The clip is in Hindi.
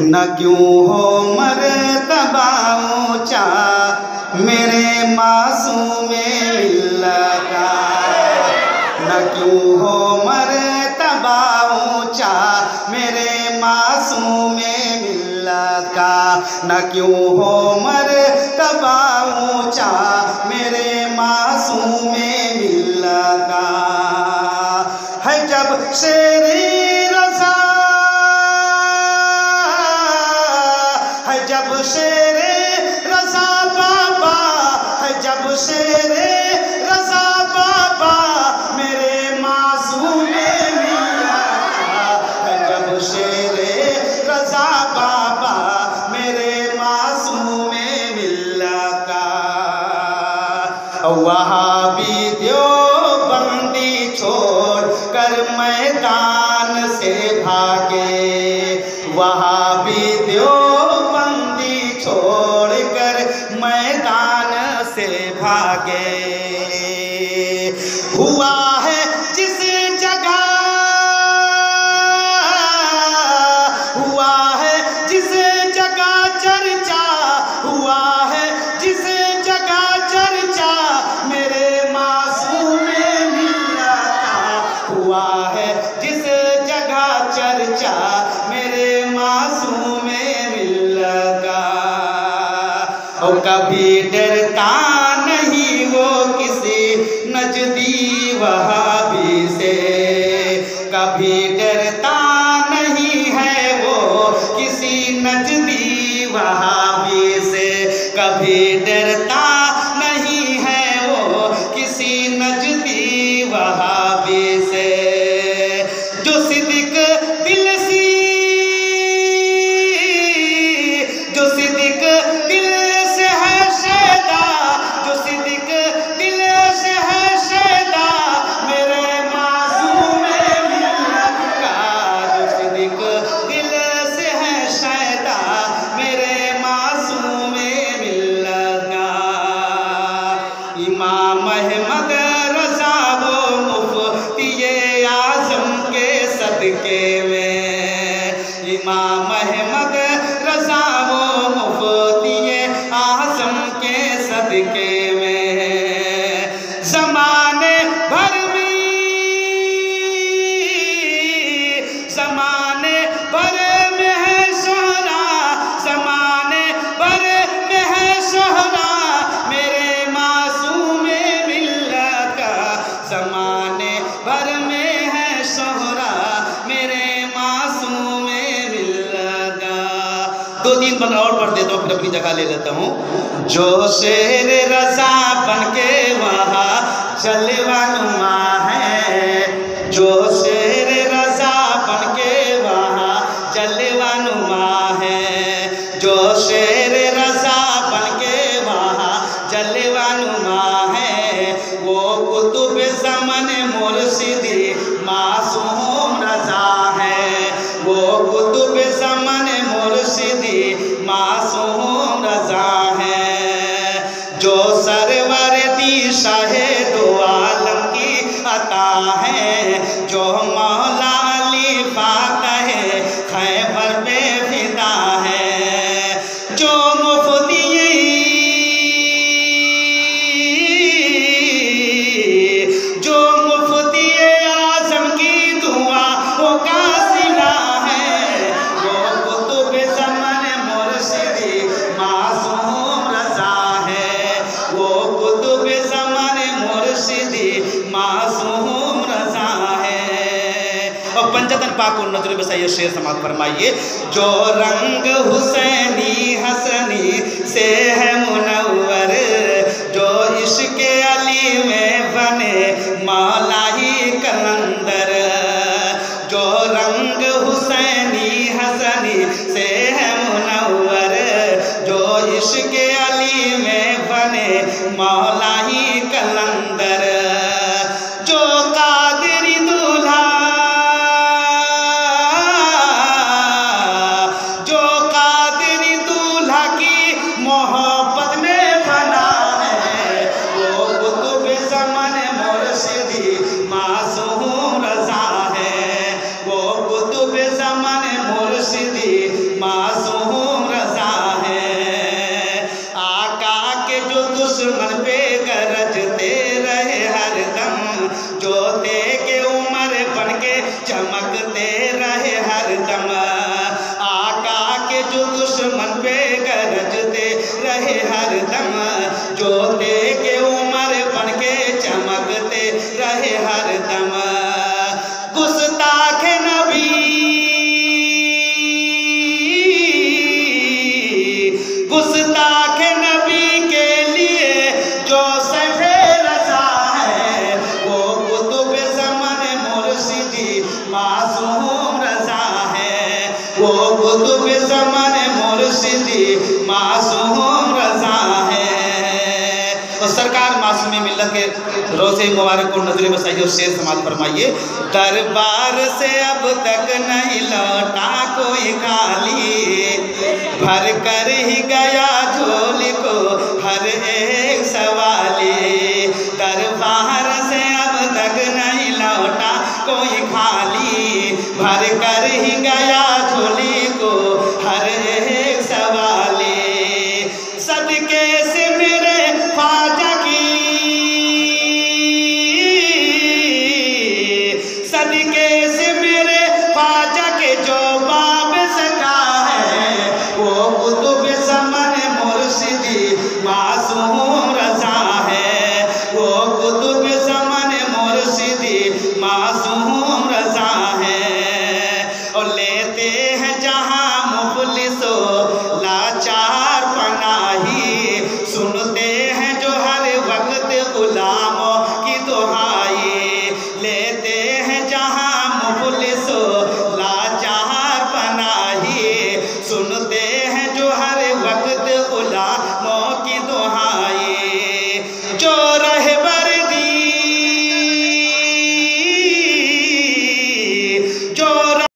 न क्यों हो मर्तबा ऊंचा मेरे मासूम मिल्लत का, न क्यों हो मर्तबा ऊंचा मेरे मासूम मिल्लत का, न क्यों हो मर्तबा ऊंचा मेरे मासूम मिल्लत का। है जब शेरे रज़ा, है जब शेरे रज़ा बाबा, है जब शेरे रज़ा बाबा मेरे मासूम मिल्लत का, है जब शेरे रज़ा बाबा मेरे मासूम मिल्लत का। वहाबी देवबंदी छोड़ कर मैदान से भागे, वहाबी देवबंदी छोड़ कर मैदान से भागे। हुआ है जिस जगह, हुआ है जिस जगह चर्चा, हुआ है जिस जगह चर्चा मेरे मासूम मिल्लत का, हुआ है जिस जगह चर्चा मेरे मासूम मिल्लत का। और कभी डरता नहीं वो किसी नजदी वहाबी से, कभी डरता नहीं है वो किसी नजदी वहाबी से, कभी डरता नहीं है वो किसी नजदी वहाबी से। जो सिद्दीक दिल सी, जो सिद्दीक दिल से है शैदा, जो सिद्दीक दिल से है शैदा मेरे मासूम मिल्लत का, जो सिद्दीक दिल से है शैदा मेरे मासूम मिल्लत का। इमाम अहमद रज़ा वो मुफ्ती आज़म के सदके में, इमाम अहमद रज़ा वो मुफ्ती आज़म के सदके में। ज़माने भर में, ज़माने भर में है शोहरा, ज़माने भर में है शोहरा मेरे मासूम मिल्लत का, ज़माने भर में है शोहरा मेरे मासूम मिल्लत का। दो तीन बंद और पढ़ देता हूँ फिर अपनी जगह ले लेता हूँ। जो शेर रज़ा बन के वहाँ जलवानुमा है, जो शेर रज़ा बन के वहाँ जलवानुमा है, जो शेर रज़ा बन के वहाँ जलवानुमा है, वो कुतुब ज़मन मुर्शिदी मासूम रज़ा है, वो कुतुब ज़मन मुर्शिदी मासूम रज़ा है। जो सरवर दी शाहे दो आलम की अता है, जो मौला अली फातह खैबर पे फिदा है, जो मुफ्ती जो मुफ्ती आज़म की दुआओं का सिला है, वो कुतुब ज़मन मुर्शिदी मासूम रज़ा है, वो कुतुब ज़मन मुर्शिदी मासूम रज़ा है। और पंजतन पाक और नजर बस ये शेर समाप्त फरमाइए। जो रंग हुसैनी हसनी से है मुनव्वर, जो इश्क़ अली में बने मौला ही कलंदर, जो रंग हुसैनी हसनी से है मुनव्वर, जो इश्क़ अली में बने मौला ही कलंदर, जो कादिरी दूल्हा, जो कादिरी दूल्हा की मोहब्बत में बना है, वो कुतुब ज़मन मुर्शिदी मासूम जोते के उम्र बन के चमकते रहे हरदम, आका के जो दुश्मन पे गरजते रहे हरदम, जोते के उम्र बन के चमकते रहे हरदम। गुस्ताख नबी, गुस्ताख नबी के लिए जो सफे रजा है, वो कुतुब ज़मान मुर्शिदी मासूम रजा है, वो कुतुब ज़मान मुर्शिदी मासूम रजा है। और सरकार मासूम मिल्लत के रोज़े मुबारक को नजरे बसाइए और शेर समाज फरमाइए। दरबार से अब तक नहीं लौटा कोई खाली, भर कर ही गया झोली को हर एक सवाली। दरबार से अब तक नहीं लौटा कोई खाली, भर कर ही गया झोली को हर एक सवाली। सदके से मेरे ख्वाजा की, सदके से मेरे ख्वाजा के जो बाब सका है, वो कुतुब ज़मान मुर्शिदी मासूम रजा है, वो कुतुब ज़मान मुर्शिदी मासूम